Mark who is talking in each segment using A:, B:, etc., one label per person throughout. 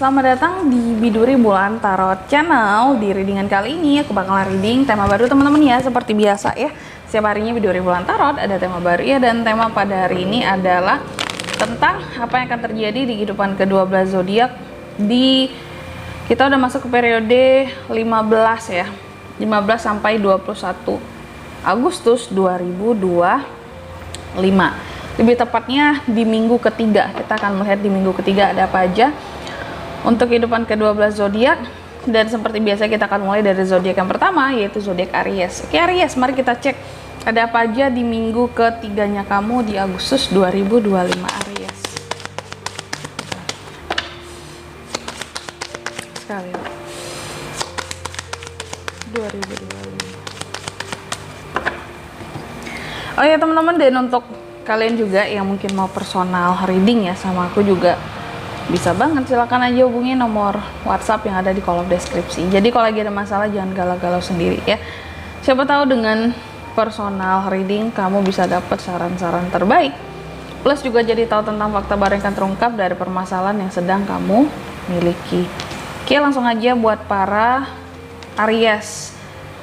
A: Selamat datang di Biduri Bulan Tarot Channel. Di readingan kali ini aku bakalan reading tema baru teman-teman ya. Seperti biasa ya, setiap harinya Biduri Bulan Tarot ada tema baru ya. Dan tema pada hari ini adalah tentang apa yang akan terjadi di kehidupan ke-12 zodiak. Kita udah masuk ke periode 15 ya, 15 sampai 21 Agustus 2025. Lebih tepatnya di minggu ketiga. Kita akan melihat di minggu ketiga ada apa aja untuk kehidupan ke-12 zodiak. Dan seperti biasa kita akan mulai dari zodiak yang pertama, yaitu zodiak Aries. Oke Aries, mari kita cek ada apa aja di minggu ketiganya kamu di Agustus 2025 Aries. Sekali 2025. Oh ya teman-teman, dan untuk kalian juga yang mungkin mau personal reading ya sama aku juga bisa banget, silakan aja hubungi nomor WhatsApp yang ada di kolom deskripsi. Jadi kalau lagi ada masalah jangan galau-galau sendiri ya. Siapa tahu dengan personal reading kamu bisa dapat saran-saran terbaik. Plus juga jadi tahu tentang fakta baru yang akan terungkap dari permasalahan yang sedang kamu miliki. Oke, langsung aja buat para Aries.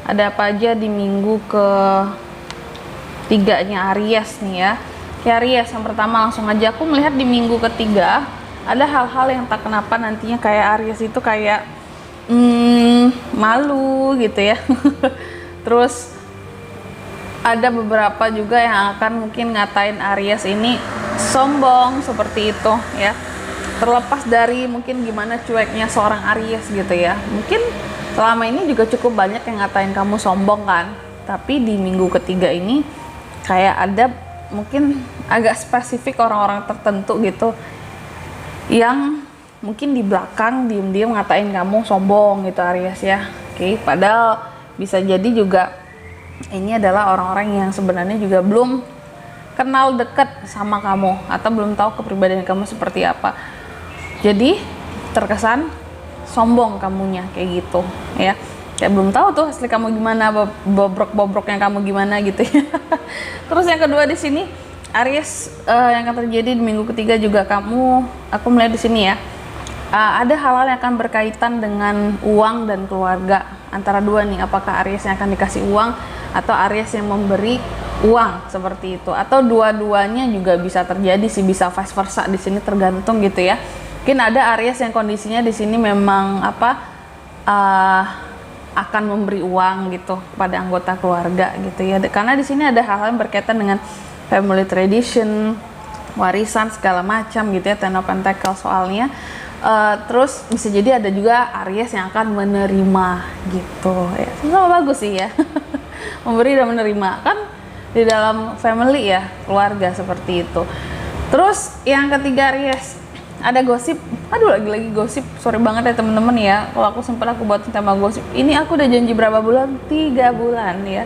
A: Ada apa aja di minggu ketiganya Aries nih ya. Aries, yang pertama langsung aja aku melihat di minggu ketiga ada hal-hal yang tak kenapa nantinya kayak Aries itu kayak malu gitu ya. Terus ada beberapa juga yang akan mungkin ngatain Aries ini sombong seperti itu ya. Terlepas dari mungkin gimana cueknya seorang Aries gitu ya, mungkin selama ini juga cukup banyak yang ngatain kamu sombong kan, tapi di minggu ketiga ini kayak ada mungkin agak spesifik orang-orang tertentu gitu yang mungkin di belakang diem-diem ngatain kamu sombong gitu Aries ya. Oke, padahal bisa jadi juga ini adalah orang-orang yang sebenarnya juga belum kenal dekat sama kamu atau belum tahu kepribadian kamu seperti apa. Jadi terkesan sombong kamunya kayak gitu ya. Kayak belum tahu tuh asli kamu gimana, bobrok-bobroknya kamu gimana gitu ya. Terus yang kedua di sini Aries, yang akan terjadi di minggu ketiga juga aku melihat di sini ya, ada hal-hal yang akan berkaitan dengan uang dan keluarga. Antara dua nih, apakah Aries yang akan dikasih uang atau Aries yang memberi uang seperti itu, atau dua-duanya juga bisa terjadi sih, bisa vice versa di sini, tergantung gitu ya. Mungkin ada Aries yang kondisinya di sini memang akan memberi uang gitu pada anggota keluarga gitu ya, karena di sini ada hal-hal yang berkaitan dengan family tradition, warisan segala macam gitu ya, Ten of Pentacles soalnya. Terus bisa jadi ada juga Aries yang akan menerima gitu ya, sama bagus sih ya. Memberi dan menerima kan di dalam family ya, keluarga seperti itu. Terus yang ketiga Aries, ada gosip. Aduh, lagi-lagi gosip. Sorry banget ya teman-teman ya, kalau aku sempat buat tema gosip ini. Aku udah janji berapa bulan? 3 bulan ya.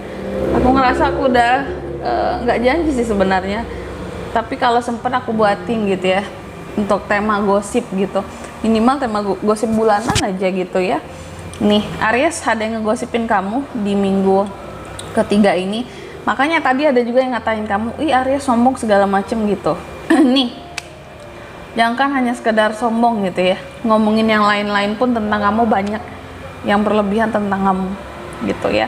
A: Aku ngerasa aku udah nggak janji sih sebenarnya, tapi kalau sempat aku buatin gitu ya untuk tema gosip gitu, minimal tema gosip bulanan aja gitu ya. Nih Aries, ada yang ngegosipin kamu di minggu ketiga ini. Makanya tadi ada juga yang ngatain kamu, ih Aries sombong segala macem gitu. Nih, jangan hanya sekedar sombong gitu ya, ngomongin yang lain-lain pun tentang kamu, banyak yang berlebihan tentang kamu gitu ya.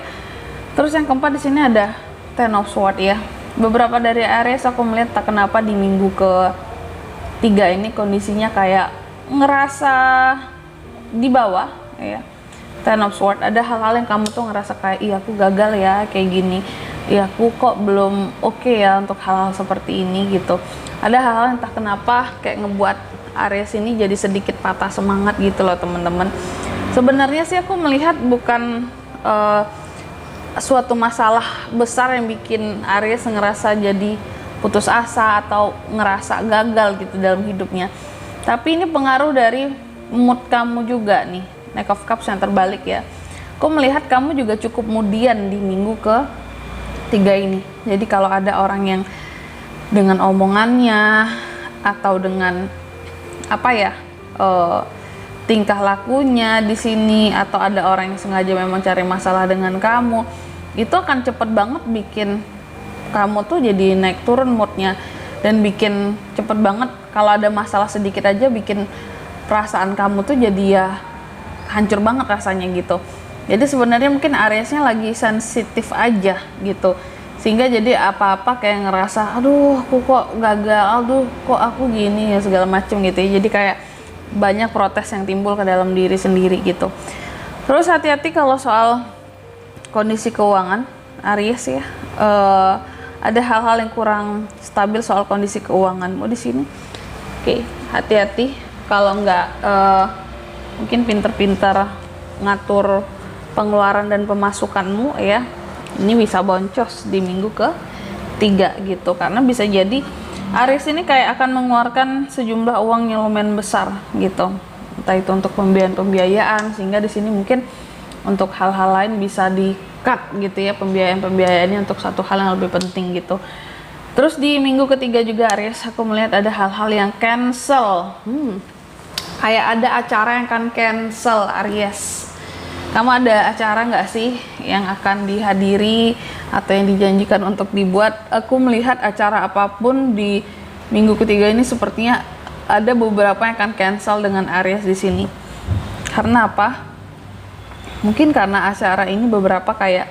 A: Terus yang keempat di sini ada Ten of Swords ya. Beberapa dari Aries aku melihat tak kenapa di minggu ketiga ini kondisinya kayak ngerasa di bawah ya. Ten of Swords, ada hal-hal yang kamu tuh ngerasa kayak, iya aku gagal ya kayak gini, iya aku kok belum oke ya untuk hal-hal seperti ini gitu. Ada hal-hal yang tak kenapa kayak ngebuat Aries ini jadi sedikit patah semangat gitu loh teman-teman. Sebenarnya sih aku melihat bukan suatu masalah besar yang bikin Aries ngerasa jadi putus asa atau ngerasa gagal gitu dalam hidupnya, tapi ini pengaruh dari mood kamu juga nih. Knight of Cups yang terbalik ya. Aku melihat kamu juga cukup kemudian di minggu ketiga ini. Jadi kalau ada orang yang dengan omongannya atau dengan tingkah lakunya di sini, atau ada orang yang sengaja memang cari masalah dengan kamu, itu akan cepet banget bikin kamu tuh jadi naik turun moodnya, dan bikin cepet banget kalau ada masalah sedikit aja bikin perasaan kamu tuh jadi ya hancur banget rasanya gitu. Jadi sebenarnya mungkin Ariesnya lagi sensitif aja gitu, sehingga jadi apa-apa kayak ngerasa aduh aku kok gagal, aduh kok aku gini ya segala macem gitu ya. Jadi kayak banyak protes yang timbul ke dalam diri sendiri gitu. Terus hati-hati kalau soal kondisi keuangan Aries ya. Ada hal-hal yang kurang stabil soal kondisi keuanganmu di sini. Oke, hati-hati kalau nggak mungkin pinter-pinter ngatur pengeluaran dan pemasukanmu ya, ini bisa boncos di minggu ke-3 gitu, karena bisa jadi Aries ini kayak akan mengeluarkan sejumlah uang yang lumayan besar gitu, entah itu untuk pembiayaan, sehingga di sini mungkin untuk hal-hal lain bisa di cut gitu ya, pembiayaannya untuk satu hal yang lebih penting gitu. Terus di minggu ke-3 juga Aries, aku melihat ada hal-hal yang cancel. Kayak ada acara yang akan cancel Aries. Kamu ada acara nggak sih yang akan dihadiri atau yang dijanjikan untuk dibuat? Aku melihat acara apapun di minggu ke-3 ini sepertinya ada beberapa yang akan cancel dengan Aries di sini. Karena apa? Mungkin karena acara ini beberapa kayak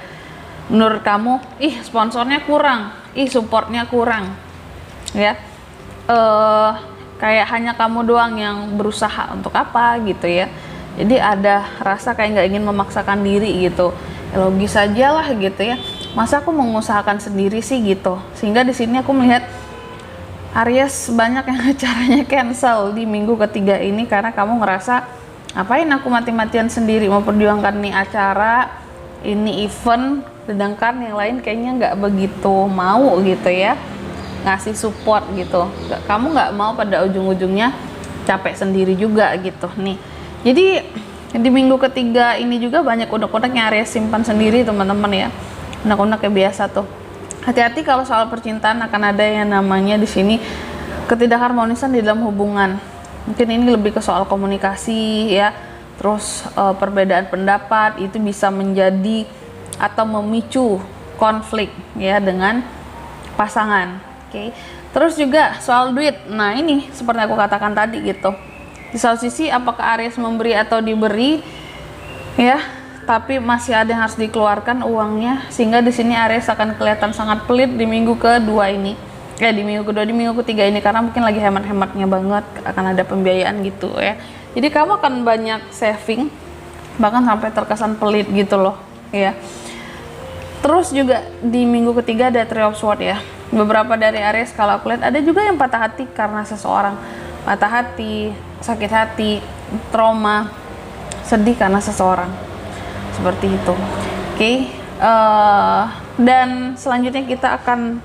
A: menurut kamu, sponsornya kurang, supportnya kurang, ya. Kayak hanya kamu doang yang berusaha untuk apa gitu ya. Jadi ada rasa kayak nggak ingin memaksakan diri gitu. Ya, logis aja lah gitu ya. Masa aku mengusahakan sendiri sih gitu. Sehingga di sini aku melihat Aries banyak yang acaranya cancel di minggu ke-3 ini karena kamu ngerasa ngapain aku mati-matian sendiri memperjuangkan nih acara, ini event, sedangkan yang lain kayaknya nggak begitu mau gitu ya ngasih support gitu. Kamu nggak mau pada ujung-ujungnya capek sendiri juga gitu nih. Jadi di minggu ke-3 ini juga banyak unek-unek yang Aries simpan sendiri teman-teman ya. Unek-unek kayak biasa tuh. Hati-hati kalau soal percintaan, akan ada yang namanya di sini ketidakharmonisan di dalam hubungan. Mungkin ini lebih ke soal komunikasi ya. Terus perbedaan pendapat itu bisa menjadi atau memicu konflik ya dengan pasangan. Oke. Terus juga soal duit. Nah, ini seperti aku katakan tadi gitu. Di satu sisi apakah Aries memberi atau diberi ya, tapi masih ada yang harus dikeluarkan uangnya, sehingga di sini Aries akan kelihatan sangat pelit di minggu ke-2 ini. Di minggu ke-2, di minggu ke-3 ini karena mungkin lagi hemat-hematnya banget, akan ada pembiayaan gitu ya. Jadi kamu akan banyak saving, bahkan sampai terkesan pelit gitu loh ya. Terus juga di minggu ke-3 ada Three of Swords ya. Beberapa dari Aries kalau aku lihat ada juga yang patah hati karena seseorang. Patah hati, sakit hati, trauma, sedih karena seseorang. Seperti itu. Oke. Dan selanjutnya kita akan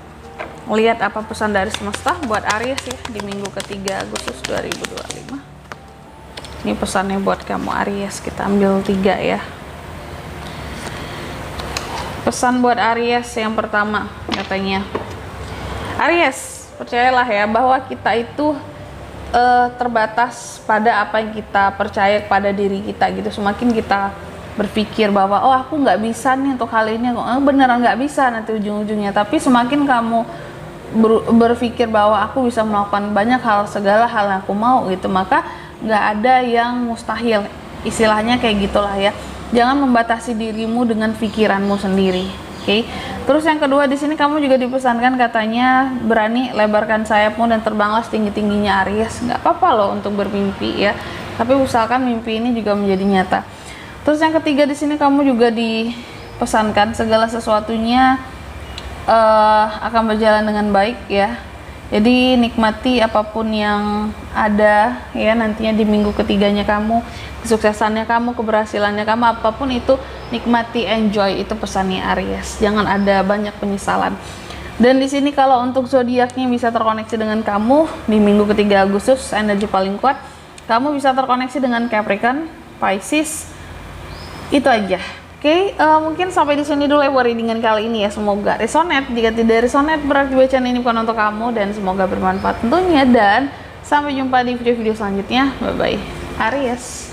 A: lihat apa pesan dari semesta buat Aries ya di minggu ke-3 Agustus 2025. Ini pesannya buat kamu Aries. Kita ambil 3 ya. Pesan buat Aries yang pertama katanya, Aries, percayalah ya bahwa kita itu terbatas pada apa yang kita percaya pada diri kita gitu. Semakin kita berpikir bahwa aku nggak bisa nih untuk hal ini, beneran nggak bisa nanti ujung-ujungnya. Tapi semakin kamu berpikir bahwa aku bisa melakukan banyak hal, segala hal yang aku mau gitu, maka nggak ada yang mustahil. Istilahnya kayak gitulah ya. Jangan membatasi dirimu dengan pikiranmu sendiri. Oke. Terus yang kedua di sini kamu juga dipesankan katanya berani lebarkan sayapmu dan terbanglah setinggi-tingginya Aries. Nggak apa-apa loh untuk bermimpi ya. Tapi usahakan mimpi ini juga menjadi nyata. Terus yang ketiga di sini kamu juga dipesankan segala sesuatunya akan berjalan dengan baik ya. Jadi nikmati apapun yang ada ya nantinya di minggu ketiganya kamu, kesuksesannya kamu, keberhasilannya kamu, apapun itu nikmati, enjoy, itu pesannya Aries. Jangan ada banyak penyesalan. Dan di sini kalau untuk zodiaknya bisa terkoneksi dengan kamu di minggu ke-3 Agustus, energi paling kuat, kamu bisa terkoneksi dengan Capricorn, Pisces. Itu aja. Oke, mungkin sampai di sini dulu ya buat readingan kali ini ya. Semoga resonate. Jika tidak resonate berarti bacaan ini bukan untuk kamu, dan semoga bermanfaat tentunya. Dan sampai jumpa di video-video selanjutnya. Bye bye Aries.